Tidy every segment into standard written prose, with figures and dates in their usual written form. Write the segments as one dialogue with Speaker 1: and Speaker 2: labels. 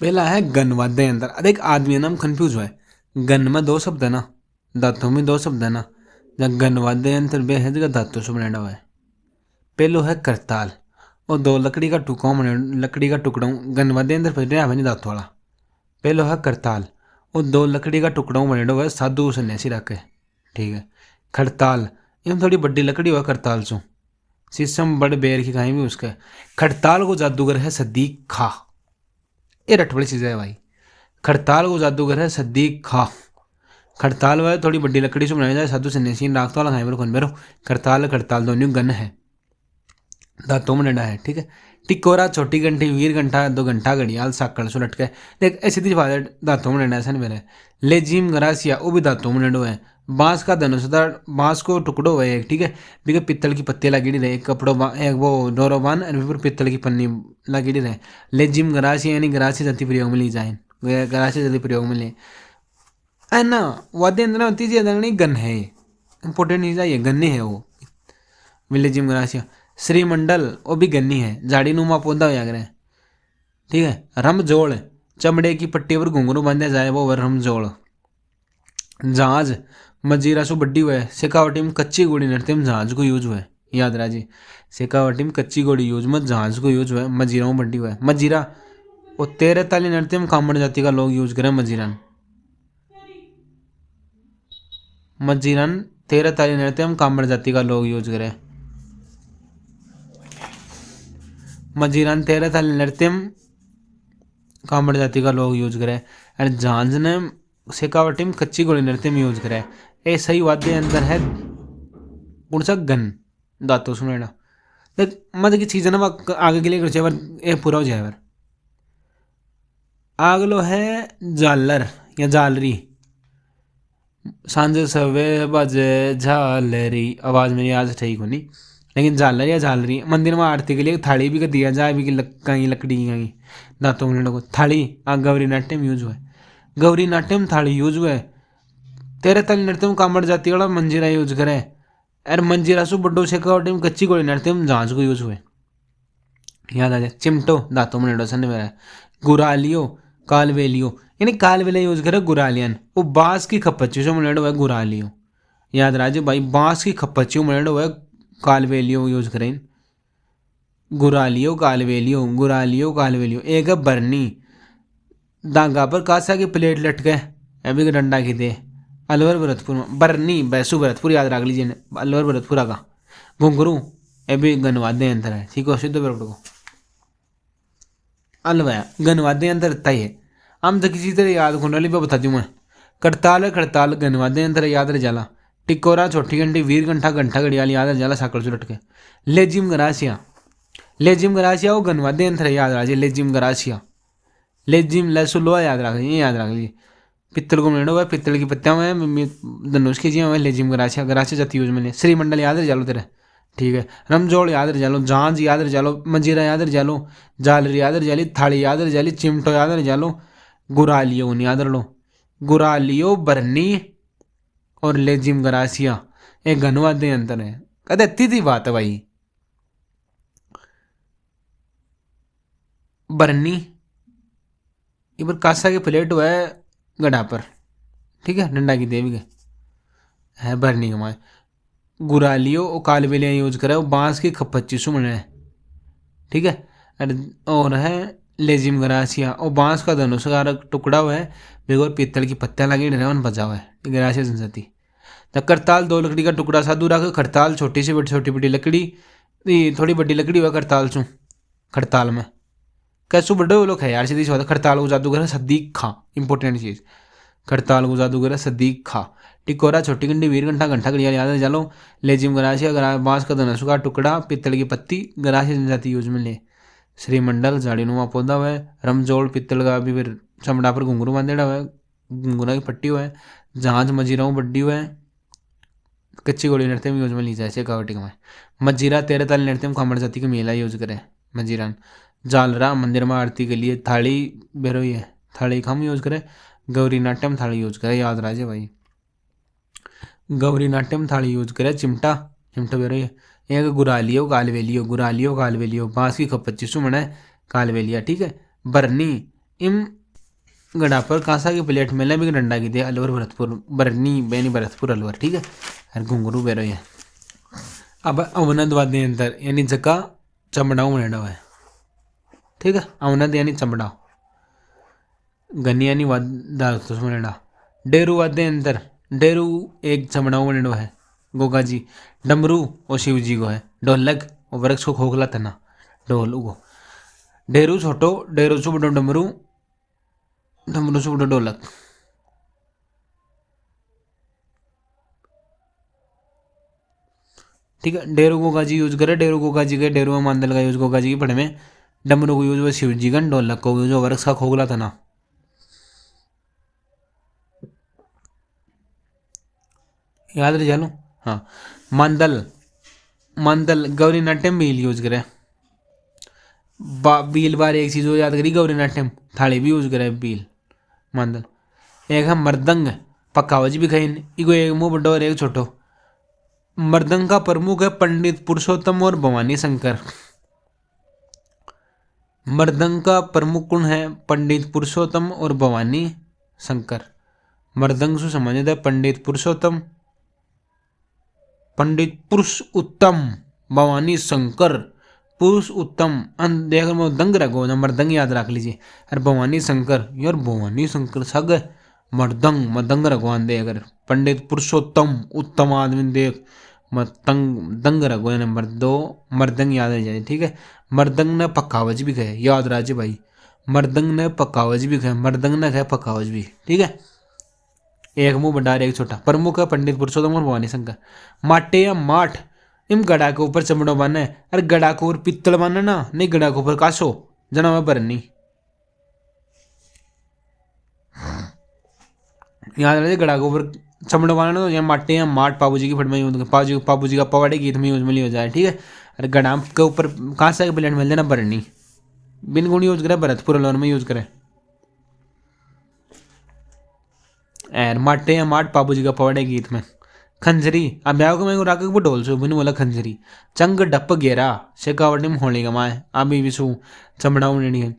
Speaker 1: पहला है गन वाद्य यंत्र। अब एक आदमी है ना, हम कंफ्यूज हुआ है। गन में दो शब्द है ना, धातु में दो शब्द है ना। जब गन वाद्य यंत्र बे है जगह धातु से बना हुआ है। पहलो है करताल, और दो लकड़ी का टुकड़ा बने, लकड़ी का टुकड़ा गन वाद्य यंत्र पर नहीं धातु वाला। पहलो है करताल, और दो लकड़ी का टुकड़ा बने हुआ है साधु सन्यासी रखे। ठीक है। खड़ताल, ये थोड़ी बड़ी लकड़ी हुआ करताल सो, शीशम बड़ बेर की कहीं भी उसके। खड़ताल को जादूगर है सदीक खा। ये रटबड़ी चीज़ है भाई। खड़ताल को जादूगर है सदीक खा। खड़ताल वह थोड़ी बड़ी लकड़ी से बनाई जाए साधु सन्यासी नागतो वाला खाए मेरे मेरो। खड़ताल खड़ताल दोनों गन है, दांतों में डंडा है। ठीक है। टिकोरा, छोटी घंटी, वीर घंटा, दो घंटा घड़ियाल, साकड़ सो लटके। देख ऐसी सीधी बात है, दांतों में डंडा ऐसा नहीं मेरे। ले जिम गरासिया वो भी दांतों में डंडो है। बांस का धनुषदार, बांस को टुकड़ो है एक। ठीक है। बिके पित्तल की पत्ती लगी रहे, एक कपड़ो एक वो डोरो बान और फिर पित्तल की पन्नी लगी रहे। ले जिम गरासिया यानी गरासी जाति प्रयोग में ली जाए, गरासी जाति प्रयोग में ले है ना। वाद्य यंत्र में तीसरी अदांगनी गन है, इंपॉर्टेंट चीज है ये, गन्ने है वो। विलेजियम गरासिया। श्रीमंडल वो भी गन्नी है, झाड़ी नुमा पौधा हो जाकर। ठीक है। रमजोड़, चमड़े की पट्टी पर घुंघरू बांधे जाए वो रमजोड़। जहाज, मजीरा सु बड्डी हुआ है। शेखावटी में कच्ची गोड़ी नृत्य में जहाज को यूज हुआ है, याद रहा जी। शेखावटी में कच्ची गोड़ी यूज में जहाज को यूज हुआ है। मजीरा में बड्डी हुआ है। मजीरा वो 13 ताली नृत्य में कामड़ जाति का लोग यूज करें मजीरन। मजीरन 13 ताली नृत्य में कामड़ जाति का लोग यूज करें। मजीरन 13 ताली नृत्य में कामड़ जाति का लोग यूज करें। और झांझ ने शेखावटी में कच्ची गोली नृत्य में यूज करें। ये सही वाद्य अंतर है कौन सा, गन दांतों सुनेना। देख मत की चीज है ना, आगे के लिए कर ये पूरा हो जाए। अगलो है झालर या झालरी। सांझ सवे बजे झालरी, आवाज मेरी आज ठीक होनी, लेकिन झालर या झालरी मंदिर में आरती के लिए थाली भी कर दिया जाए भी, कहीं लकड़ी की कहीं दांतों में को थाली। गौरी नाट्यम यूज हुआ है। गौरी नाट्यम थाली यूज हुआ है। 13 ताली नृत्य में कामड़ जाती वाला मंजीरा यूज करे। अरे मंजीरा सु बड्डो शेखावटी में कच्ची गोली नृत्य में जहाज को यूज हुए, याद आ जाए। चिमटो दांतों में नेडो सन मेरा। गुरालियो, कालवेलियो यानी कालवेले यूज करे गुरालियन, वो बांस की खपच्चियों में नेडो है गुरालियो। याद रहा भाई, बांस की खपच्चियों में नेडो है कालवेलियो यूज करें। गुरालियो कालवेलियो, गुरालियो कालवेलियो। एक है बरनी, दांगा पर कासा की प्लेट लटके अभी डंडा की दे। अलवर भरतपुर में बरनी, बैसु भरतपुर याद रख लीजिए, अलवर भरतपुरा का। घुंघरू ये भी गनवाद्य यंत्र है। ठीक है, सिद्ध को अलवाया गनवाद्य यंत्र इतना ही है। हम तो किसी तरह याद खोने वाली बता दूँ मैं। करताल खड़ताल गनवाद्य यंत्र याद रह जाला। टिकोरा, छोटी घंटी, वीर घंटा, घंटा घड़ियाल याद रह जाला साकड़ चुलट के। लेजिम गरासिया, लेजिम गरासिया वो गनवाद्य यंत्र याद रहा जी। लेजिम गरासिया, लेजिम लहसु लोहा याद रख लीजिए, याद रख लीजिए। पित्तल को मिलने हुआ, पित्तल की पत्तियां में धनुष की जी में लेजिम गरासिया, गरासिया जाती यूज में। श्रीमंडल याद रह जालो तेरे। ठीक है। रमजोड़ याद रह जालो, झांझ याद रह जालो, मंजीरा याद रह जालो, झालरी याद रह जाली, थाली याद रह जाली, चिमटो याद रह जालो, गुरालियो याद रह लो। गुरालियो बरनी और लेजिम गरासिया एक घनवाद्य अंतर है। कहते इतनी थी बात है भाई। बरनी ये पर कासा की प्लेट हुआ है गढ़ा पर। ठीक है, डंडा की देवी के है बरनी कमाए। गुरालियो और कालबेलिया यूज करे, वो बांस की खपच्ची सुमन है। ठीक है। और है लेजिम गरासिया, और बांस का धनुष का टुकड़ा हुआ है, बेगोर पीतल की पत्तियां लगी रहे बजा हुआ है। गरासिया संसती। तो करताल, दो लकड़ी का टुकड़ा साधु रख। खड़ताल, छोटी सी बड़ी छोटी बड़ी लकड़ी, थोड़ी बड़ी लकड़ी हुआ करताल सु। खड़ताल में कैसु बड़े वो लोग है यार, सीधी सी बात। खड़ताल को जादूगर सदीक खा, इंपॉर्टेंट चीज। खड़ताल को जादूगर सदीक खा। टिकोरा, छोटी घंटी, वीर घंटा, घंटा घड़ियाल याद जालो। लेजिम गरासिया, बांस का धनुष का टुकड़ा, पित्तल की पत्ती, गरासिया जनजाति यूज में ले। श्रीमंडल, झाड़ीनुमा पौधा हुआ है। रमजोड़, पित्तल का भी फिर चमड़ा पर घुंघरू बांधेड़ा हुआ है, घुंघरा की पट्टी हुआ है। जहाज, मजीराओं बड्डी हुआ है। कच्ची गोली नृत्य में यूज में ली जाए शेखावटी में। मजीरा 13 ताली नृत्य में कामड़ जाति की मेला यूज करे मजीरान। जालरा, मंदिर में आरती के लिए। थाली बेरोई है, थाली हम यूज करें। गौरी नाट्यम थाली यूज करे, याद राजे भाई। गौरी नाट्यम थाली यूज करे। चिमटा, चिमटा बेरोई है। एक गुरालियो कालवेलियो, गुरालियो कालवेलियो, बांस की खपच्ची सुमन है कालवेलिया। ठीक है। बरनी इम गड़ा पर कांसा की प्लेट में भी डंडा की दे अलवर भरतपुर बरनी बैनी भरतपुर अलवर, ठीक है। हर घुंगरू बेरो है। अब अवनद वाद्य यंत्र यानी जका चमड़ाऊ बनेड़ा है, ठीक है। अवनद यानी चमड़ा, गनी यानी दारतुस बनेड़ा। डेरू वाद्य यंत्र, डेरू एक चमड़ाऊ बनेड़ो है गोगा जी। डमरू और शिव जी को है। ढोलक और वृक्ष को खोखला तना ढोल उगो। डेरू छोटो, डेरू से बड़ो डमरू, डमरू से बड़ो ढोलक। ठीक है। डेरू गोगा जी यूज करे, डेरू गोगा जी के डेरू में मांदल का यूज गोगा जी की पढ़े में। डमरू को यूज वो शिव जी का, ढोलक को यूज वृक्ष का खोखला तना। याद रह जालो। हाँ। मांदल, मांदल गौरी नाट्यम बील यूज करे। बील बार एक चीज याद करी, गौरी नाट्यम थाली भी यूज करे बील मांदल। एक है मृदंग, पक्कावज भी खाइन, इको एक मुंह बड़ो और एक छोटो। मृदंग का प्रमुख है पंडित पुरुषोत्तम और भवानी शंकर। मृदंग का प्रमुख गुण है पंडित पुरुषोत्तम और भवानी शंकर। मृदंग से संबंधित है पंडित पुरुषोत्तम, पंडित पुरुष उत्तम, भवानी शंकर। पुरुष उत्तम देख दंग रखो ना, मृदंग याद रख लीजिए। और भवानी शंकर, यार भवानी शंकर सग मृदंग मदंग रघुवान दे। अगर पंडित पुरुषोत्तम उत्तम आदमी देख मतंग दंग रघुवान नंबर 2 मृदंग याद रह जाए, ठीक है। मृदंग ने पक्कावज भी कहे, याद राजे भाई। मृदंग ने पक्कावज भी कहे, मृदंग ने कहे पक्कावज भी, ठीक है। एक मुंह बड़ा एक छोटा। प्रमुख है पंडित पुरुषोत्तम और भवानी शंकर। माटे या माठ, इम गड़ा के ऊपर चमड़ो बाने। अरे गड़ा के ऊपर पित्तल बाने ना, नहीं गड़ा के ऊपर कासो जना में भरनी। याद रहे गड़ा के ऊपर चमड़ो बाने ना, या माटे या माठ बाबू जी की फट में बाबू जी का पवाड़े गीत में यूज में हो जाए, ठीक है। अरे गड़ा के ऊपर कांसा के प्लेट मिल जाए ना भरनी। बिन गुण यूज करे, भरतपुर अलवर में यूज करे। एर माटे या माट बाबू जी का पवाड़े गीत में। खंजरी, अब ब्याह को मैं राग ढोल सु बिन बोला खंजरी। चंग डप गेरा शेकावटी में होली गमाए आबी विसु चमड़ाऊ नेड़ी है।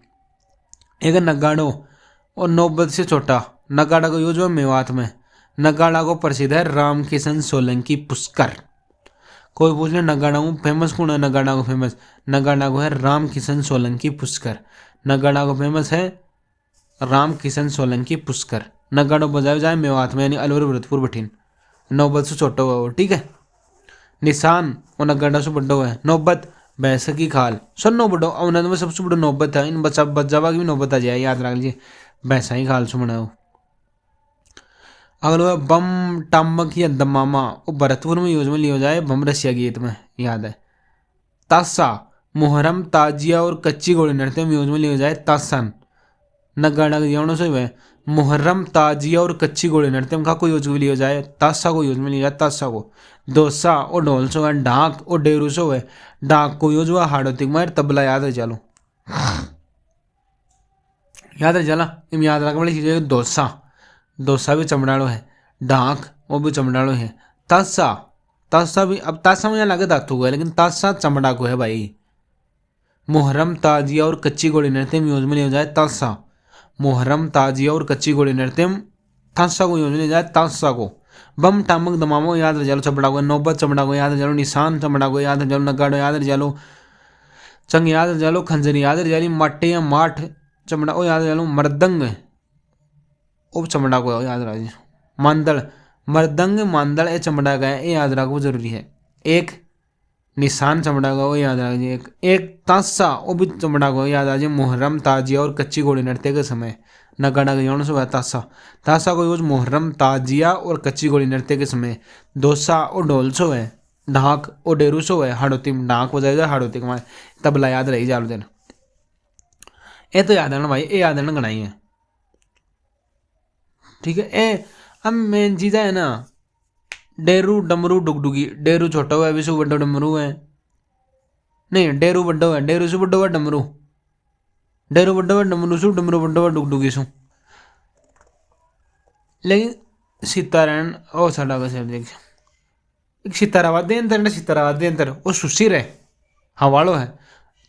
Speaker 1: एक नगाड़ो और नौबत से छोटा। नगाड़ा को यूज मेवात में। नगाड़ा को प्रसिद्ध है राम किशन सोलंकी पुष्कर। कोई पूछ ले नगाड़ा को फेमस कौन है, नगाड़ा को फेमस, नगाड़ा को है राम किशन सोलंकी पुष्कर। नगाड़ा को फेमस है राम किशन सोलंकी पुष्कर। नगाड़ो बजाए जाए मेवात में यानी अलवर भरतपुर बठीन। नौबत से छोटा हुआ वो, ठीक है। निशान और नगाड़ा से बड्डो है। नौबत भैंस की खाल सुन नो बड्डो अवनंद में सबसे बड़ो नौबत है। इन बच्चा बच्चावा की भी नौबत आ जाए, याद रख लीजिए। भैंसा ही खाल सुमना हो। अगला बम टामक या दमामा, वो भरतपुर में यूज में लिया जाए बम रसिया गीत में, याद है। तासा, मुहर्रम ताजिया और कच्ची घोड़ी नृत्य में यूज में लिया जाए तासन। नगाड़ा के जीवनों से वह मुहर्रम ताजिया और कच्ची घोड़ी नृत्य में को यूज में लिया जाए तासा को यूज में लिया जाए तासा को। दोसा और ढोल सो है। ढाक और डेरू सो है। ढाक को यूज हुआ हाड़ोतिक मार तबला, याद है चलो, याद है चला। इन याद रखने वाली चीज है दोसा, दोसा भी चमड़ाड़ो है। ढाक वो भी चमड़ाड़ो है। तासा, तासा भी अब तासा में लगे धातु को है, लेकिन तासा चमड़ा को है भाई। मुहर्रम ताजिया और कच्ची घोड़ी नृत्य में यूज में लिया जाए तासा। मुहर्रम ताजिया और कच्ची घोड़ी नृत्य तासा को यूज में लिया जाए तासा को। बम टामक दमामो याद रह जालो चमड़ा को। नौबत चमड़ा को याद रह जालो। निशान चमड़ा को याद रह जालो। नगाड़ो याद रह जालो। चंग याद रह जालो। खंजरी याद रह जाली। माटे या माठ चमड़ा को याद रह जालो। मृदंग उप चमड़ा को याद रह जाए। मांदड़, मृदंग मांदड़ ए चमड़ा का है, ये याद रखो जरूरी है। एक निशान चमड़ा का वो याद आ जाए। एक तासा वो भी चमड़ा को याद आ जाए। मुहर्रम ताजिया और कच्ची घोड़ी नृत्य के समय नगाड़ा के जौन से तासा, तासा को यूज मुहर्रम ताजिया और कच्ची घोड़ी नृत्य के समय। दोसा और ढोल सो है। ढाक और डेरू सो है। हाड़ोती में ढाक बजाए जाए, हाड़ोती में तबला याद रही जालो देना। ये तो याद है ना भाई, ये याद है ना गणाई है, ठीक है। ए अब मेन चीज़ है ना डेरू डमरू डुगडुगी। डेरू छोटा हुआ है, विशु बड्डो डमरू है। नहीं डेरू बड्डो है, डेरू से बड्डो है डमरू। डेरू बड्डो है डमरू सु, डमरू बड्डो है डुगडुगी सु। लेकिन सीतारायण ओ साडा का सर देख एक सितारा वाद्य यंत्र ना, सितारा वाद्य यंत्र वो सुशीर है, हवालो है।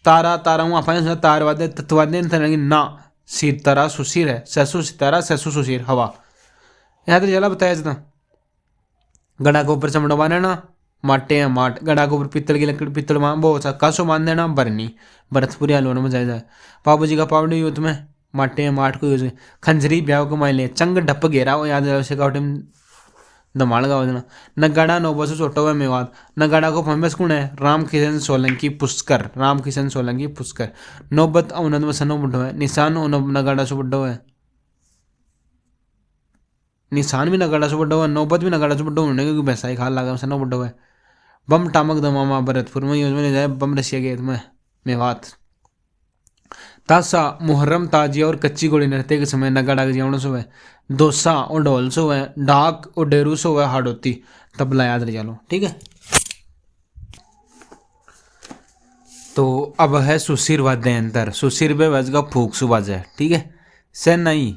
Speaker 1: तारा तारा हूँ आप तार वाद्य तत्वाद्य यंत्र, लेकिन ना सितारा सुशीर है, सैसु सितारा सैसु सुशीर हवा। यहाँ तो चला बताया जता गड़ा के ऊपर चमड़ा बांध देना, माटे है माट, गड़ा के ऊपर पित्तल की लकड़ी पित्तल वो कासो बांध देना, बरनी भरतपुरी हलवा में जाए जाए। बाबू जी का पावड़ी यूथ में माटे है माट को यूज, खंजरी ब्याह को माइले चंग ढप घेरा हो याद से का टाइम धमाल गाँव देना। नगाड़ा 9 बसों छोटो हुआ मेवात, नगाड़ा को फेमस कौन है, राम किशन सोलंकी पुष्कर, राम किशन सोलंकी पुष्कर। नौबत औनद में सनो बुढ़ो है, निशान नगाड़ा से बुढ़ो है, निशान भी नगाड़ा से बुढ़ो है, नौबत भी नगाड़ा से बुढ़ो होने क्योंकि वैसा ही खाल लगा सनो बुढ़ो है। बम टामक दमामा भरतपुर में यूज में जाए, बम रसिया गेत में मेवात। तासा मुहर्रम ताजिया और कच्ची गोली नृत्य के समय नगाड़ा के जीवन सो है, दोसा और ढोल सो है, डाक और डेरू सो है, हाडोती तबला याद रह जालो। ठीक है, तो अब है सुशीर वाद्य यंत्र। सुशीर बे वज का फूक सुबाज है। ठीक है, सैनई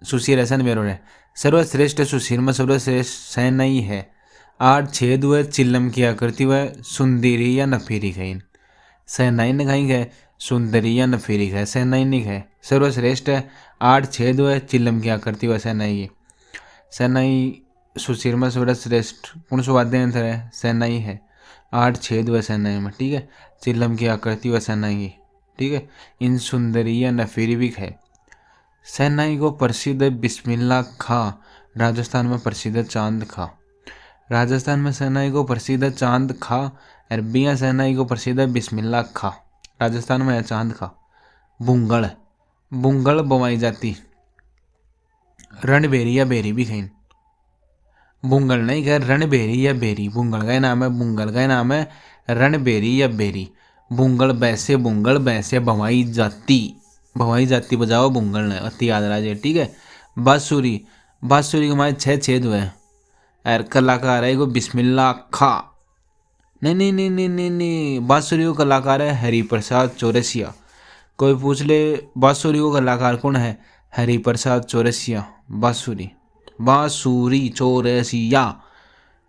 Speaker 1: सुशीर ऐसा मेरो है, सर्वश्रेष्ठ सुशीर में सर्वश्रेष्ठ सैनई है। 8 छेद हुए, चिल्लम की आकृति हुए, सुंदरी या नफीरी खैन, सैनई ने खाई है, सुंदरी या नफीरी है, सैनई नहीं है, सर्वश्रेष्ठ है। 8 छेद हुए, चिल्लम की आकृति हुए, सैनई है। सैनई सुशीर में सर्वश्रेष्ठ कौन सा वाद्य यंत्र है, सैनई है। 8 छेद हुए सैनई में। ठीक है, चिल्लम की आकृति हुए सैनई। ठीक है, इन सुंदरी या नफीरी भी है। सैनई को प्रसिद्ध है बिस्मिल्ला खां, राजस्थान में प्रसिद्ध है चांद खां। राजस्थान में सैनई को प्रसिद्ध है चांद खां, अरबिया सैनई को प्रसिद्ध है बिस्मिल्ला खां, राजस्थान में है चांद खां। बुंगल, बुंगल बवाई जाती, रणबेरी या बेरी भी खैन, बुंगल नहीं कह, रणबेरी या बेरी, बुंगल का नाम है, बुंगल का नाम है रणबेरी या बेरी। बुंगल बैसे, बुंगल बैसे बवाई जाती, भवाई जाती बजाओ बुंगल ने, अति याद राजे। ठीक है, बांसुरी, बांसुरी के मारे 6 छेद हुए, और कलाकार है को बिस्मिल्ला खा, नहीं नहीं नहीं नहीं नहीं नहीं, बांसुरी को कलाकार है हरिप्रसाद चौरसिया। कोई पूछ ले बांसुरी को कलाकार कौन है, हरिप्रसाद चौरसिया। बांसुरी, बांसुरी चौरसिया,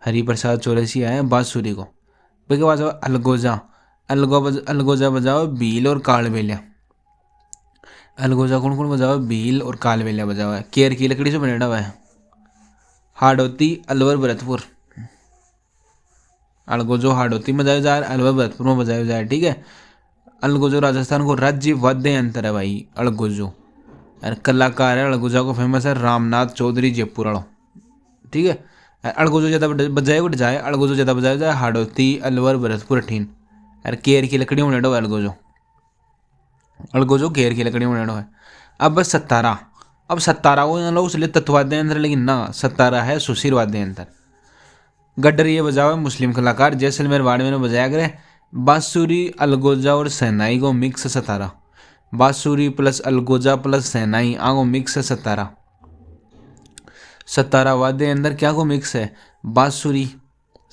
Speaker 1: हरिप्रसाद चौरसिया है बांसुरी को। उसके बाद अलगोजा, अलगोजा बजाओ बील और कालबेलिया। अलगोजा कौन कौन बजाओ, बील और कालबेलिया बजाओ है, केर की लकड़ी से बनेड़ा हुआ है। हाडोती अलवर भरतपुर, अलगोजो हाडोती में बजाया जाए, अलवर भरतपुर में बजाया जाए। ठीक है, अलगोजो राजस्थान को राज्य वाद्य यंत्र है भाई अलगोजो, और कलाकार है अलगोजा को फेमस है रामनाथ चौधरी जयपुर वालों। ठीक है, अलगोजो ज़्यादा बजाए उठ जाए, अलगोजो ज़्यादा बजाया जाए, हाडोती अलवर भरतपुर ठीन, और केर की लकड़ी में है अलगोजो, अलगोजो केर की लकड़ी में है। अब सतारा, अब सतारा को लो उसलिए तत्वाद्य यंत्र, लेकिन ना सतारा है सुशीर वाद्य यंत्र। गड्डर ये बजाओ मुस्लिम कलाकार जैसलमेर बाड़मेर में बजाया करे, बांसुरी अलगोजा और सहनाई को मिक्स सतारा, बांसुरी प्लस अलगोजा प्लस सहनाई आगो मिक्स सतारा। सतारा वाद्य अंदर क्या को मिक्स है, बांसुरी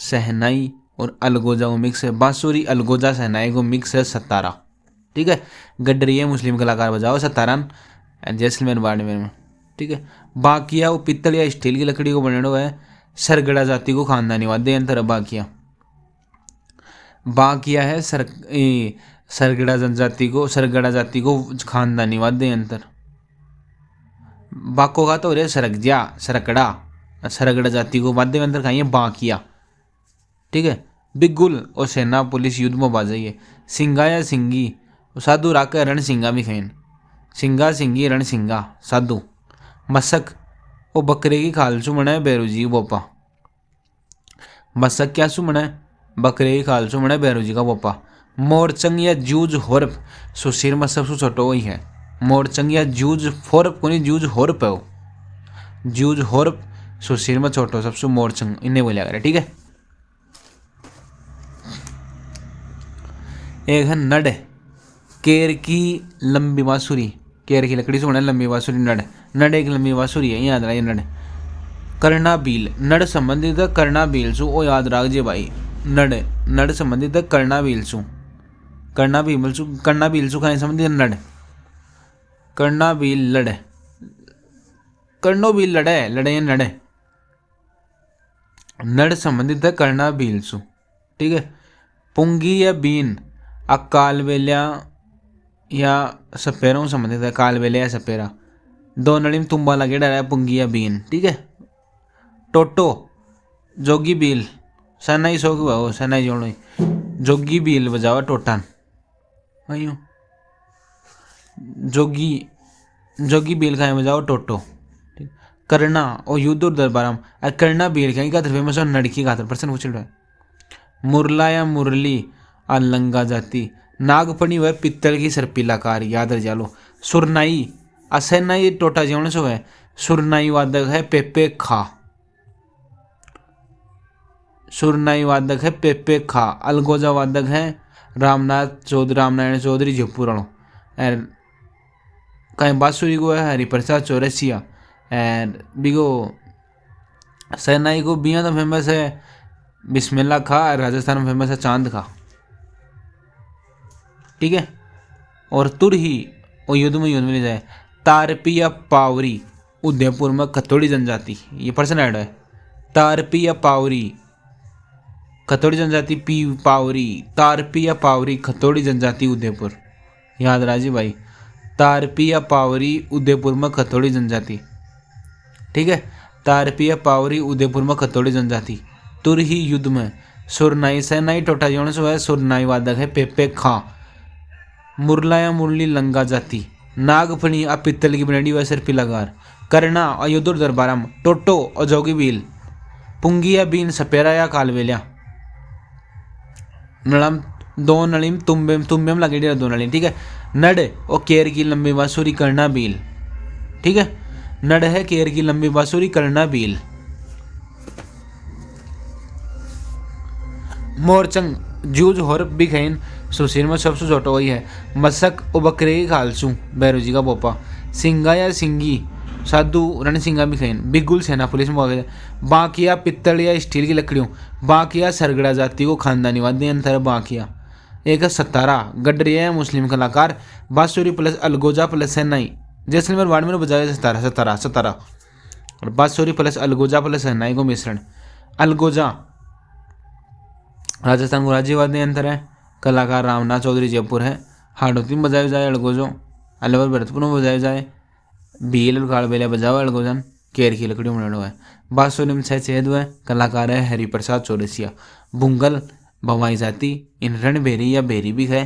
Speaker 1: सहनाई और अलगोजा को मिक्स है, बांसुरी अलगोजा सहनाई को मिक्स है सतारा। ठीक है, गड्डरिया मुस्लिम कलाकार बजाओ सतारा जैसलमेर बाड़मेर में। ठीक है, बाकिया वो पित्तल या स्टील की लकड़ी को बने हुआ है, सरगड़ा जाति को खानदानी वाद्य यंत्र है बाकिया। बाकिया है सरगड़ा जनजाति को, सरगड़ा जाति को खानदानी वाद्य यंत्र। बाको का तो रे सरगजा सरकड़ा, सरगड़ा जाति को वाद्य यंत्र खाइए बाकिया। ठीक है, बिगुल और सेना पुलिस युद्ध में बाजाइए। सिंगा या सिंगी साधु राके रण सिंगा भी खाइन, सिंगा सिंगी रण सिंगा साधु। मसक वो बकरे की खाल चु मना है बैरूजी बोपा, मसक क्या सु मना है, बकरे की खाल चु मना है बैरूजी का बोपा। मोरचंग या जूझ होरप सुशीर में सबसे छोटो वही है, मोरचंग या जूझ फोरप को नहीं, जूझ होरप है वो, जूझ होरप सुशीर में छोटो सबसे मोरचंग इन्हें बोलिया करे। ठीक है, एक है नड, केर की लंबी बांसुरी, केर की लकड़ी से बना लंबी बांसुरी नड, नड एक लंबी बांसुरी है, याद रहा ये नड। करना बील, नड संबंधित है करना बील सु, ओ याद रखिए भाई, नड नड संबंधित है करना बील सु, करना बील सु, करना बील सु कहीं संबंधित नड, करना बील लड़े, कर्णो बील लड़े लड़े नड़े, नड संबंधित है करना बील सु। ठीक है, पुंगी या बीन अकाल वेल्या या सपेरों संबंधित है, कालबेले या सपेरा। दो नली में तुम्बा लगेड़ा है, पुंगी या बीन, ठीक है। टोटो जोगी बील, सनाई सो की भाव सनाई जोड़ो, जोगी बील बजावा टोटान, वही जोगी जोगी बील खाए बजाओ टोटो। करना और युद्ध और दरबाराम, करना बील खाई का फेमस और नड़की का प्रश्न पूछ रहा है। मुरला या मुरली अलंगा जाती, नागफणी वह पित्तल की सर्पिलाकार, याद रह जालो। सुरनाई असनाई टोटा जीवन सो है, सुरनाई वादक है पेपे खा, सुरनाई वादक है पेपे खा। अलगोजा वादक है रामनाथ चौधरी, रामनारायण चौधरी जयपुराणो। कहीं बांसुरी को है हरिप्रसाद चौरसिया। बिगो सैनाई को बिया तो फेमस है बिस्मिल्ला खा, राजस्थान में फेमस है चांद खा, ठीक है। और तुरही और युद्ध में जाए। तारपी या पावरी उदयपुर में खतोड़ी जनजाति, ये पर्सन ऐड है। तारपी या पावरी खतोड़ी जनजाति, पी पावरी, तारपी या पावरी खतोड़ी जनजाति उदयपुर, याद राजी भाई। तारपी या पावरी उदयपुर में खतोड़ी जनजाति, ठीक है। तारपी या पावरी उदयपुर में खतोड़ी जनजाति। तुरही युद्ध में सुरनाई सैनाई टोटा जोन सो है, सुरनाई वादक है पेपे खा। मुरला या मुरली लंगा जाति, नागफणी आ पित्तल की बनेडी व सिर पिलागार। करना और युद्ध दरबाराम, टोटो और जोगी बील। पुंगी या बीन सपेरा या कालवेलिया। नड़म दो नलीम तुम्बेम लगेडी दो नली, ठीक है। नड और केर की लंबी बांसुरी करना बील, ठीक है। नड है केर की लंबी बांसुरी करना बील। मोरचंग जूझ होर बिखैन सुशीर में सबसे छोटो वही है। मसक उबकरे खालसू बैरोजी का पोपा। सिंगा या सिंगी साधु रण सिंगा बिखैन। बिगुल सेना पुलिस में भागे। बांकिया पित्तल या स्टील की लकड़ियों। बांकिया सरगड़ा जाति को खानदानी वाद्य यंत्र है बांकिया। एक है सतारा गडरिया या मुस्लिम कलाकार। बांसुरी प्लस अलगोजा प्लस सैनाई, जैसलमेर वार्ड में बजाया सतारा सतारा सतारा। और बांसुरी प्लस अलगोजा प्लस सैनाई को मिश्रण। अलगोजा राजस्थान को राज्यवादी यंत्र है। कलाकार रामनाथ चौधरी जयपुर है। हाड़ोती में बजाया जाए अलगोजो। अलवर भरतपुर में बजाया जाए। भील और कालबेलिया बजाओ अलगोजन। केर की लकड़ियों में लड़ो है। बांसुरी में 6 छेद हुए। कलाकार है हरिप्रसाद चौरसिया। बुंगल भवाई जाति, इन रणभेरी या भेरी भी है।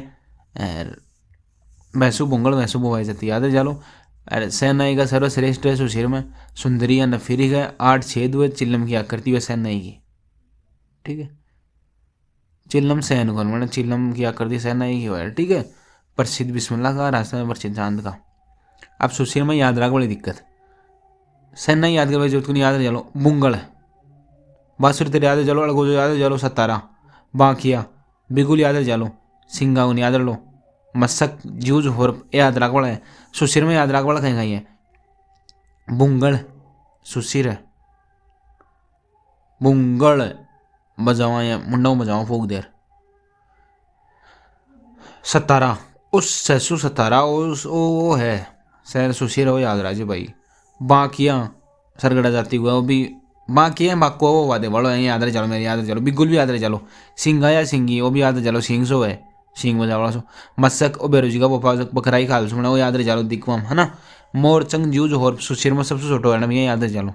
Speaker 1: वैसु बुंगल वैसु भवाई जाति, याद है जालो। सैनाई का सर्वश्रेष्ठ है सुशीर में। सुंदरी या नफीरी है। 8 छेद हुए। चिल्लम की आकृति व सैनाई की, ठीक है। चिल्लम सैन कौन मैंने चिल्लम की आकृति सैनाई की है, ठीक है। प्रसिद्ध बिस्मिल्लाह का, राजस्थान में प्रसिद्ध चांद का। अब सुशीर में याद रख बड़ी दिक्कत। सैनाई याद कर जो याद है चलो। बुंगल बांसुरी तेरे याद है चलो। अलगोजो याद है चलो। सतारा बांकिया बिगुल याद है चलो। सिंगाउन याद लो। मसक जूझ होर याद रख बड़ा है। सुशीर में याद रख बड़ा कहीं कहीं है। बुंगल सुशीर है। बुंगल बजावा या मुंडा बजावा फोक देर। सतारा उस सैसु सतारा उस वो है सैर सुशीर हो, याद राजे भाई। बांकिया सरगड़ा जाती हुआ वो भी बांकिया बाको वो वादे बड़ो है, याद रहे चलो मेरे, याद रहे चलो। बिगुल भी याद रहे चलो। सिंगा या सिंगी वो भी याद रहे चलो। सिंग सो है, सिंग बजा बड़ा सो। मसक और बेरोजी का पोपा बकराई खाल सुना वो याद रहे चलो। दिक्वम है ना। मोरचंग जूझ होर सुशीर में सबसे छोटो है ना भैया, याद रहे चलो।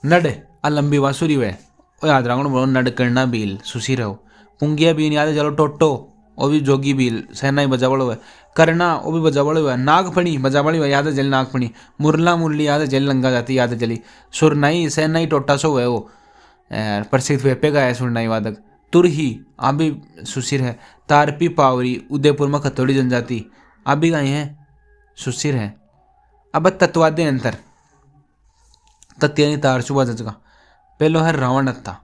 Speaker 1: नड आ लंबी बांसुरी वे ओ याद रखो बोलो। नड करना बील सुशीर हो। पुंगिया बीन याद है चलो। टोटो वो भी जोगी बील सैनाई बजा बड़ो है। करना वो भी बजा बड़ो है। नागफणी बजा बड़ी है, याद है जल नागफणी। मुरला मुरली याद है जल लंगा जाती, याद है जली। सुरनाई सैनाई टोटा सो है वो प्रसिद्ध वेपे का है सुरनाई वादक। तुरही आप भी सुशीर है। तारपी पावरी उदयपुर में खतोड़ी जनजाति आप भी गए हैं, सुशीर है। अब तत्वाद्य अंतर तत्यानी तारचुबा जजगा। पहलो है रावणत्ता,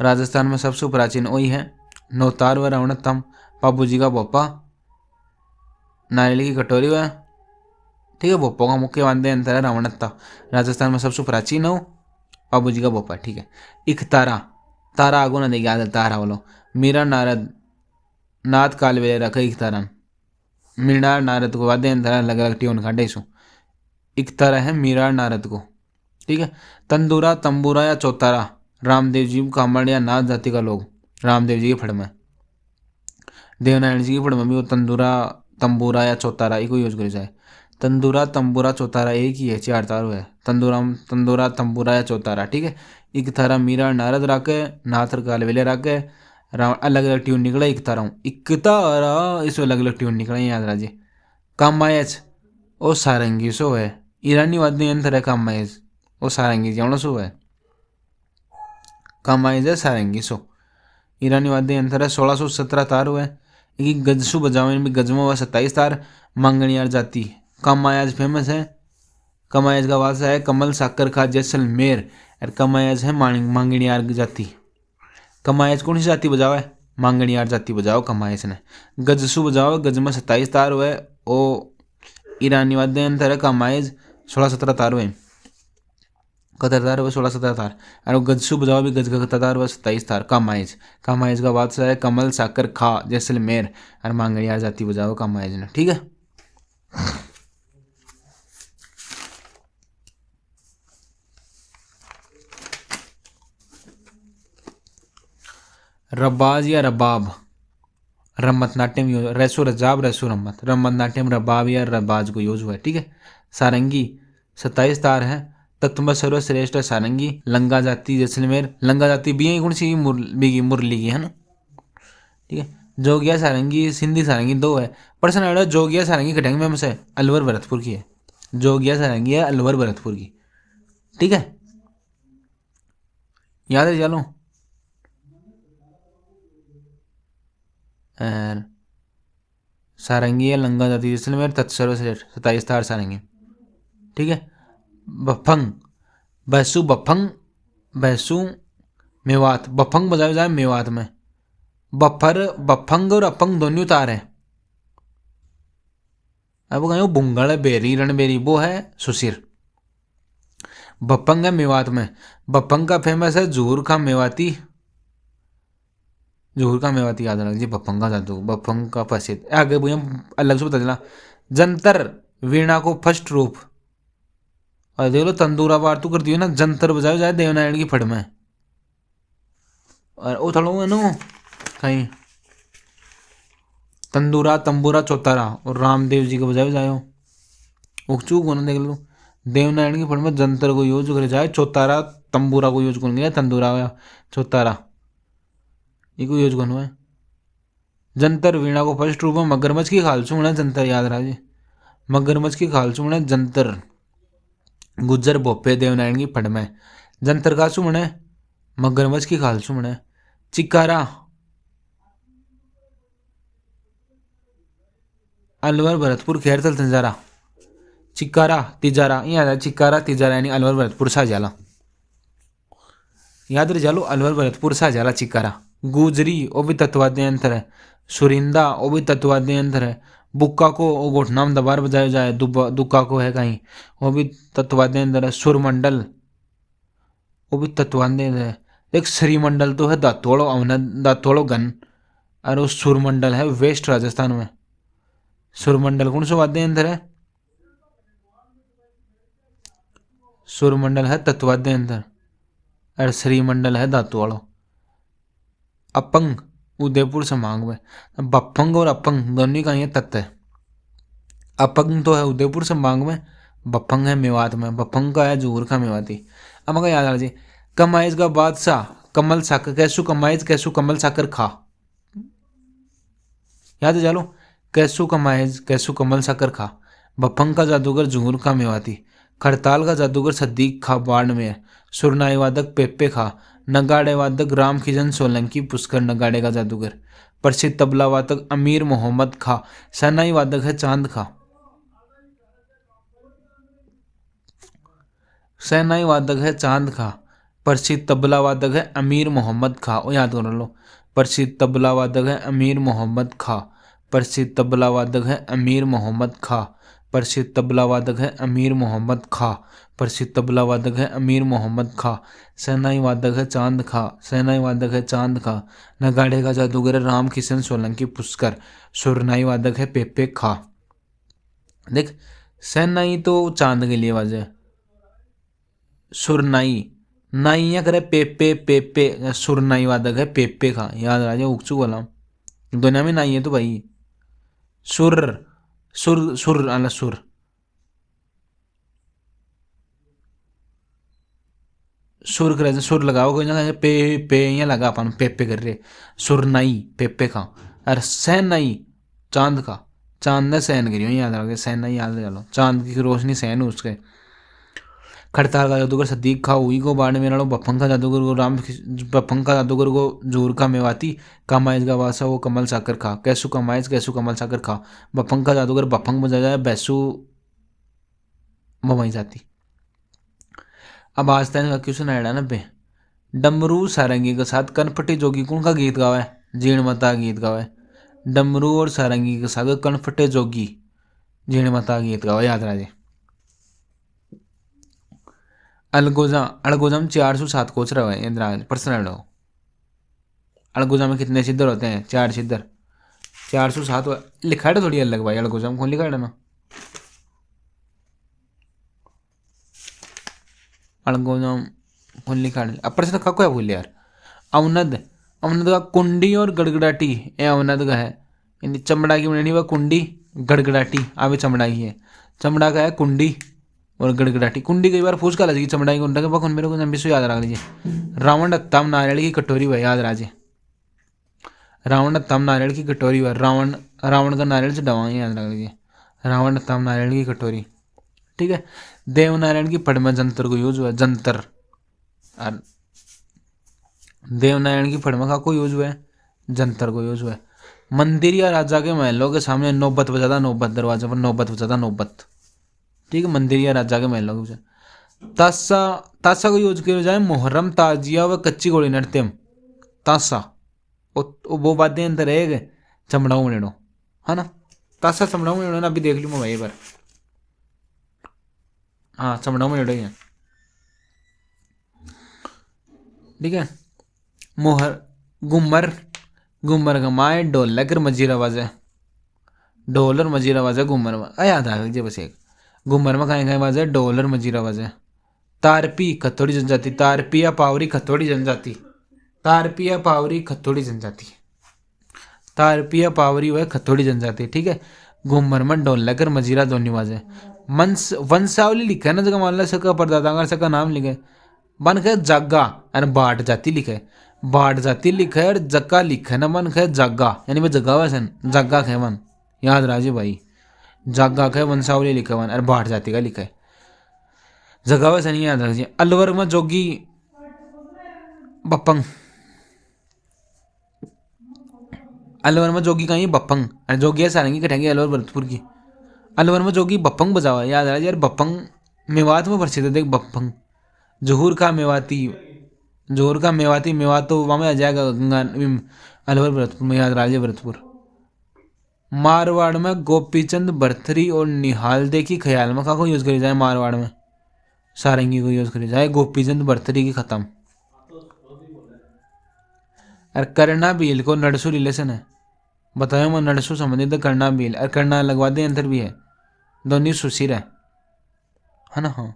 Speaker 1: राजस्थान में सबसे प्राचीन वही है। नौतार व रावणत्तम बाबू जी का भोपा। नारियल की कटोरी व, ठीक है। भोपो का मुख्य वाद्य यंत्र है रावणत्ता। राजस्थान में सबसे प्राचीन हो बाबू जी का भोपा, ठीक है। इकतारा तारा आगो ना देगी, याद तारा बोलो। मीरा नारद नाथ कालवेले रखे इकतारा। मीरा नारद को वाद्य यंत्र अलग अलग ट्यून का डेसो। इकतारा है मीरा नारद को, ठीक है। तंदूरा तंबूरा या चौतारा रामदेव जी कामड़ या नाथ जाति का लोग, रामदेव जी के फड़ में। देवनारायण जी की पढ़ में भी वो तंदूरा तंबूरा या चौतारा ये को यूज करे जाए। तंदूरा तंबूरा चौतारा एक ही है, चार तार है। तंदूरा तंदूरा तंबूरा या चौतारा, ठीक है। एक थारा मीरा नारद राके नाथर काल वेले राके अलग अलग ट्यून निकला। एक तारा हूँ एक तारा, इसमें अलग अलग ट्यून निकला, याद राजे। कामायच ओ सारंगी सो है, ईरानी वाद्य यंत्र है कामायच ओ सारंगी जानो सो है। कामायच है सारंगी सो ईरानी वाद्य यंत्र है। 1617 तार हुए। एक गजसू बजावे में गजमा हुआ 27 तार। मांगणियार जाति कामायच फेमस है। कमायच का वासा है कमल साकर खा जैसलमेर, और कमायच है मांगणियार जाति। कमायच कौन सी जाति बजाओ है? मांगणियार जाति बजाओ कमायच ने। गजसू बजाओ गज में 27 तार हुए। ओ ईरानी वाद्य यंत्र है कमायच, 16-17 तार हुए। कतरदार हुए 16-17 तार। और गजसू बजाओ भी गज का कतरदार हुआ 27 तार। कामायच कामायच का बादशाह है कमल साकर खा जैसलमेर, और मांगणियार जाति बजाओ कामायच ने, ठीक है। रबाज या रबाब रम्मत नाट्यम यूज, रैसो रजाब रैसो रम्मत, रम्मत नाट्यम रबाब या रबाज को यूज हुआ है, ठीक है। सारंगी 27 तार है। तत्व सर्वश्रेष्ठ सारंगी। लंगा जाति जैसलमेर, लंगा जाति भी कौन सी मुरली की है ना, ठीक है। जोगिया सारंगी सिंधी सारंगी दो है। पर्सन जोगिया सारंगी कटेंगे में से अलवर भरतपुर की है। जोगिया सारंगी है अलवर भरतपुर की, ठीक है, याद है चलो। सारंगी है लंगा जाति जैसलमेर, तत्सर्वश्रेष्ठ 27 तार सारंगी, ठीक है। बफंग बैसू बफंग बैसू मेवात, बफंग बजाया जाए मेवात में। बफर बफंग और अपंग दोनों तार है। अब कहीं बुंगल बेरी रणबेरी वो है सुशिर। बफंग है मेवात में। बफंग का फेमस है जूर का मेवाती, जूर का मेवाती याद रख जी। बफंग का जादू बफंग का प्रसिद्ध। आगे भैया अलग से बता देना। जंतर वीणा को फर्स्ट रूप, और देख लो तंदूरा बार तू करती है ना, जंतर बजाओ जाए देवनारायण की फड़ में। और वो थोड़ा है ना कहीं तंदूरा तंबूरा चौतारा और रामदेव जी को बजाए जाए उकचू को ना देख लो। देवनारायण की फड़ में जंतर को यूज करे जाए, चौतारा तंबूरा को यूज करेंगे, तंदूरा या चौतारा ये को यूज करना है। जंतर वीणा को फर्स्ट रूप में मगरमच्छ की खाल सुना जंतर याद रहा जी। मगरमच्छ की खाल सुना जंतर। गुज्जर भोपे देवनारायण की फड़ में जंतर का सुमने मगरमच्छ की खाल सुमने। चिकारा अलवर भरतपुर खैरतल तंजारा। चिकारा तिजारा यहाँ चिकारा तिजारा यानी अलवर भरतपुर साजाला, याद रह जालो अलवर भरतपुर साजाला चिकारा। गुजरी वो भी तत्वाद्य यंत्र है। सुरिंदा वो भी तत्वाद्य यंत्र है। बुक्का को वो घुटना में दबार बजाया जाए, दुक्का को है कहीं वो भी तत्वाद्य यंत्र है। सुरमंडल वो भी तत्वाद्य यंत्र है। एक श्रीमंडल तो है दातोड़ो गन, और वो सुरमंडल है वेस्ट राजस्थान में। सुरमंडल कौन सा वाद्य यंत्र है? सुरमंडल है तत्वाद्य यंत्र, और श्रीमंडल है धातु वालों। अपंग उदयपुर समांग में। बफंग और अपंग दोनों का ये तत्व है। अपंग तो है उदयपुर संभाग में, बफंग है मेवात में। बफंग का है जूर का मेवाती। अब अगर याद आ जी कमाइज का बादशाह कमल साकर कैसु कमाइज कैसु कमल साकर खा, याद है चलो। कैसु कमाइज कैसु कमल साकर खा। बफंग का जादूगर जूर का मेवाती। खड़ताल का जादूगर सद्दीक खा बाड़मेर। सुरनाई वादक पेप्पे खा। नगाड़े वादक राम खिजन सोलंकी पुष्कर नगाड़े का जादूगर। प्रसिद्ध तबला वादक अमीर मोहम्मद खा। सनाई वादक है चांद खा। सैनाई वादक है चांद खा। प्रसिद्ध तबला वादक है अमीर मोहम्मद खा, वो याद कर लो। प्रसिद्ध तबला वादक है अमीर मोहम्मद खा। प्रसिद्ध तबला वादक है अमीर मोहम्मद खा। प्रसिद्ध तबला वादक है अमीर मोहम्मद खा। प्रसिद्ध तबला वादक है अमीर मोहम्मद खा। सैनाई वादक है चांद खा। सैनाई वादक है चांद खा। नगाड़े का जादूगर राम किशन सोलंकी पुष्कर। सुरनाई वादक है पेप्पे खा। देख सैनाई तो चांद के लिए वाजे, सुरनाई नाइया करे पेपे पेपे, सुरनाई वादक है पेपे खा, याद राजा उगचू बोला दुनिया में नहीं है तो भाई। सुर सुर सुर आला सुर, सुर करे सुर लगाओ कोई ना पे पे यहाँ लगा अपन पे पे कर रहे सुर नहीं पे पे का। अरे सहन नहीं चांद का, चांद ने सहन करियो याद रखो, सहन नहीं याद रख लो, चांद की रोशनी सहन उसके। खड़ताल का जादूगर सदीक खा हुई को बाढ़ में लड़ो, बफंग का जादूगर को राम, बफंग का जादूगर को जूर का मेवाती, कमाइज का वासा वो कमल साकर खा, कैसु कमाइज कैसु कमल साकर खा, बफंग का जादूगर बफंग बजा जाए बैसु बमाई जाती। अब आज तक क्यों सुनाया ना बे, डमरू सारंगी के साथ कनफटी जोगी कौन का गीत गावा है, जीण माता गीत गावा है। डमरू और सारंगी के साथ कनफटे जोगी जीण माता गीत गावा, याद राजे। अलगोजा, अलगोजा में 407 कोच रहा है इंदिरा पर्सनल हो। अलगोजा में कितने सिद्धर होते हैं, 4 सिद्धर, 407 लिखा है थोड़ी अलग भाई, अलगोजा में कौन लिखा है ना। अलगोजा कौन लिखा है, अब प्रश्न का क्या भूल यार। अवनद, अवनद का कुंडी और गड़गड़ाटी, ये अवनद का है। यानी चमड़ा की बनी हुई कुंडी, गड़गड़ाटी आवे चमड़ा की है। चमड़ा का है कुंडी और गड़गड़ाटी। कुंडी कई बार पूछ का लगी, चमड़ा की कुंडा के पकड़ मेरे को विश्व याद रख लीजिए। रावण दत्ताम नारियल की कटोरी वह याद राजे, रावण दत्ताम नारियल की कटोरी वह, रावण रावण का नारियल से डवा याद रख लीजिए, रावण दत्ताम नारियल की कटोरी। ठीक है। देवनारायण की पढ़ में जंतर को यूज हुआ, जंतर। और देवनारायण की पढ़ में का को यूज हुआ है, जंतर को यूज हुआ है। मंदिर या राजा के महलों के सामने नौबत बजाता, नौबत दरवाजे पर नौबत बजाता, नौबत। ठीक है, मंदिर या राजा के महलों के। तासा, तासा को यूज किया जाए मुहर्रम, ताजिया व कच्ची घोड़ी नृत्यम। तासा वो वाद्य अंतर है चमड़ाऊ में है ना, तासा चमड़ाऊ में ना, अभी देख लूँ मैं भाई बार। हाँ चमड़ाऊ में ही है। ठीक है। मोहर, घुमर, घुमर का माए ढोलक और मजीरा आवाज है, ढोल और मजीरा आवाज है घुमर में, याद आ गई बस एक। घुमर में कहीं कहीं आवाज है ढोल और मजीरा आवाज है। तारपी खतोड़ी जनजाति, तारपी या पावरी खतोड़ी जनजाति, तारपी या पावरी खतोड़ी जनजाति, तारपी या पावरी वह खतोड़ी जनजाति। ठीक है। घुमर में ढोलक और मजीरा दोनों आवाज है। मंस वंशावली लिखा है ना, जगह मान लो सका परदादा सका नाम लिखे, बन है जागा और बाट जाति लिखे, बाट जाति लिखा है और जक्का लिखा है ना, मन है जागा, यानी मैं जगह वैसन जागा खे मन, याद राजे भाई। जागा खे वंशावली लिखा मन और बाट जाति का लिखा है, जगह वैसा नहीं याद रखिए। अलवर में जोगी बप्पंग, अलवर में जोगी कहीं बप्पंग, और जोगी है सारंगी कटेंगे अलवर भरतपुर की। अलवर में जोगी बप्पंग बजावा, याद रहा यार, बप्पंग मेवात में प्रसिद्ध है, देख बप्पंग। जोहर का मेवाती, जोहर का मेवाती, मेवात तो वहाँ में आ जाएगा गंगा अलवर भरतपुर में, याद राजे भरतपुर। मारवाड़ में गोपीचंद भरथरी और निहाल दे की ख्याल में का यूज करी जाए, मारवाड़ में सारंगी को यूज करी जाए, गोपीचंद भरथरी की खत्म। और करना भील को नड़सू रिलेशन है, बताओ मैं नड़सू संबंधित करना भील, और करना लगवा दे अंतर भी है, दोनों सुशीर है ना। हाँ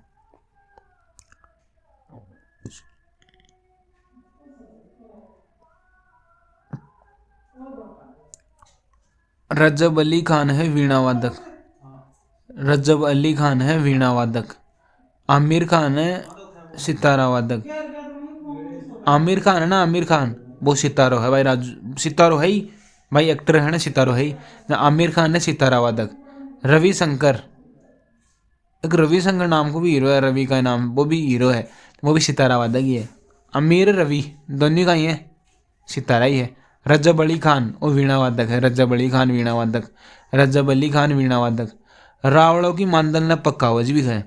Speaker 1: रजब अली खान है वीणा वादक, रजब अली खान है वीणा वादक। आमिर खान है सितारा वादक, आमिर खान है ना, आमिर खान वो सितारो है भाई, राजू सितारो है ही भाई, एक्टर है ना सितारो है ही ना। आमिर खान है सितारा वादक। रविशंकर, एक रविशंकर नाम को भी हीरो है, रवि का नाम वो भी हीरो है, वो भी सितारा वादक ही है। आमिर रवि दोनों का ही है, सितारा ही है। रजब अली खान वो वीणा वादक है, रजब अली खान वीणा वादक, रजब अली खान वीणा वादक। रावड़ों की मांदल ने पक्कावज भी खाए,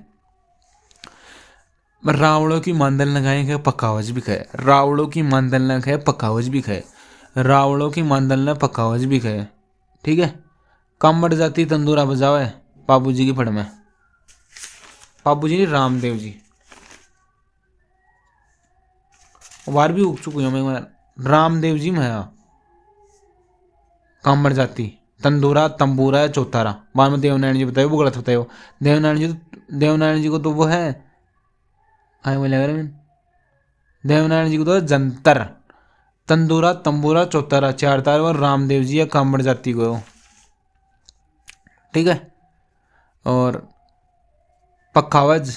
Speaker 1: रावड़ों की मांदल न खाए खाए पक्कावज भी खाए, रावड़ों की मांदल न खाए पक्कावज भी खाए, रावड़ों की मांदल ने पक्कावज भी खाए। ठीक है। कामड़ जाती तंदूरा बजावे, बाबू जी की फड़ में, बाबू जी रामदेव जी, वार भी उग चुकी हूँ मैं, रामदेव जी मैं कामड़ जाती तंदूरा तंबूरा चौतारा, बाद में देवनारायण जी बताए वो गलत बताए हो। देवनारायण जी को तो वो है, हाँ बोले देवनारायण जी को तो जंतर, तंदूरा तंबूरा चौतारा चार तार और रामदेव जी या कामड़ जाति को। ठीक है। और पक्कावज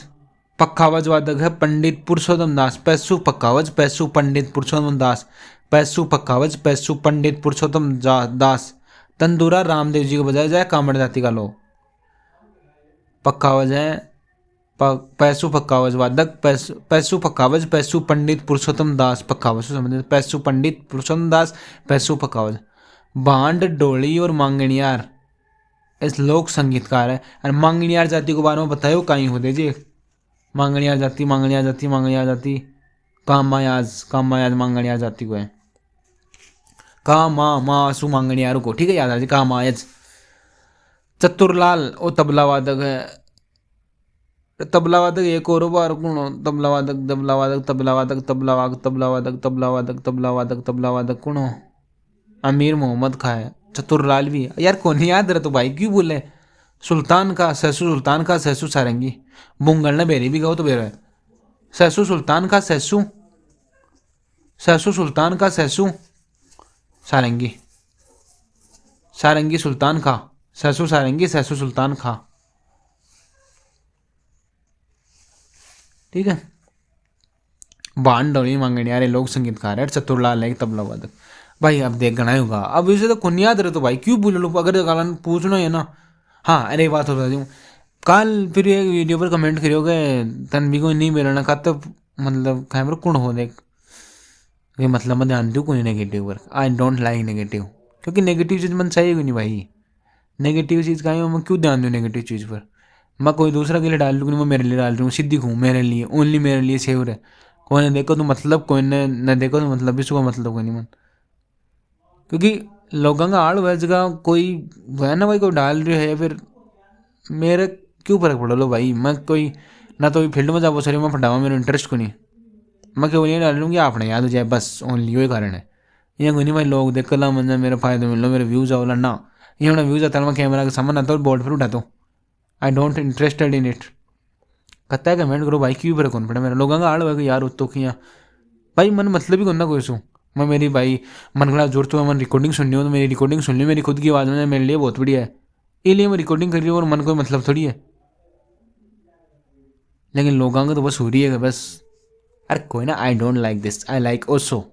Speaker 1: पक्कावज वादक है पंडित पुरुषोत्तम दास। पैसु पक्कावज पैसु पंडित पुरुषोत्तम दास। पैसु पक्कावज पैसु पंडित पुरुषोत्तम दास। तंदूरा रामदेव जी को बजाया जाए कामड़ जाति का लो। पक्कावज है पैसु पक्कावज वादक पैसु पक्कावज पैसु पंडित पुरुषोत्तम दास। पक्कावज से संबंधित पैसु पंडित पुरुषोत्तम दास पैसु पक्कावज। भांड डोली और मांगणियार इस लोक संगीतकार है। और मांगणियार जाति के बारे में बताओ कहीं हो दीजिए। मांगणियार जाति मांगणियार जाति मांगणियार जाति कामायाज मांगणियार जाति को है। मासु मांगणियार को। ठीक है, याद आ जाए कामायज। चतुरलाल वो तबला वादक है। तबला वादक एक और बार कौन? तबला वादक तबला वादक तबला वादक तबला वादक तबला वादक तबला वादक तबला वादक तबला वादक कौन हो? अमीर मोहम्मद खां है। चतुरलाल भी है यार, कौन याद रहा तो भाई क्यों बोले? सुल्तान का सहसु सुल्तान का सहसु सारंगी। बुंगल ने बेरी भी कहो तो बेरा है। सहसु सुल्तान का सहसु सहसु सुल्तान का सहसु सारंगी। सारंगी सुल्तान खा सहसु सारंगी सहसु सुल्तान खा। ठीक है। बाण डोली मांगणियार लोक संगीतकार है। चतुरलाल है तबला वादक। भाई अब देख गना होगा। अब इसे तो कौन याद रहे तो भाई क्यों बोले लो? अगर गालन पूछना है ना। हाँ अरे बात होता हूँ कल फिर एक वीडियो पर कमेंट करियोगे तन भी कोई नहीं मिलना का तो मतलब कैमरा कौन हो देख ये मतलब मैं ध्यान दूँ कोई नेगेटिव पर। आई डोंट लाइक नेगेटिव, क्योंकि नेगेटिव चीज़ मन चाहिए नहीं भाई। नेगेटिव चीज़ का मैं क्यों ध्यान दूँ नेगेटिव चीज़ पर? मैं कोई दूसरा के लिए डाल दूँ, मैं मेरे लिए डाल रही हूँ। सीधी हूँ मेरे लिए, ओनली मेरे लिए सेव है। कोई ने देखो तो मतलब, कोई ने न देखो तो मतलब, इसको मतलब कोई नहीं मन। क्योंकि लोगों का आड़ वह जगह कोई है ना भाई, कोई डाल रही है फिर मेरे क्यों फर्क पड़ा लो भाई। मैं कोई ना तो फील्ड में जाओ सर मैं फटावा, मेरे इंटरेस्ट को नहीं। मैं केवल ये डाल लूँगी आपने याद हो जाए बस, ओनली वही कारण है। ये कोई नहीं भाई लोग देख कर ला मन मेरे फायदे मिल लो, मेरे व्यूज़ आओ ना। ये अपना व्यूज़ आता है मैं कैमरा के सामने आता हूँ बोर्ड पर उठाता हूँ। I don't interested in it. कहता है कमेंट करो भाई क्यों फर्क कौन पड़ा मेरा। लोगों का आड़ हुआ कि यार उत्तो किया भाई मन मतलब ही कौन ना कोई सू। मैं मेरी भाई मन खड़ा जोर तो मैं रिकॉर्डिंग सुननी हो तो मेरी रिकॉर्डिंग सुन ली, मेरी खुद की आवाज़ में मेरे लिए बहुत बढ़िया है। इसलिए मैं रिकॉर्डिंग कर रही हूँ और मन कोई मतलब थोड़ी है। लेकिन लोगों का तो बस हो रही है बस। अरे कोई ना, I don't like this, I like Osho.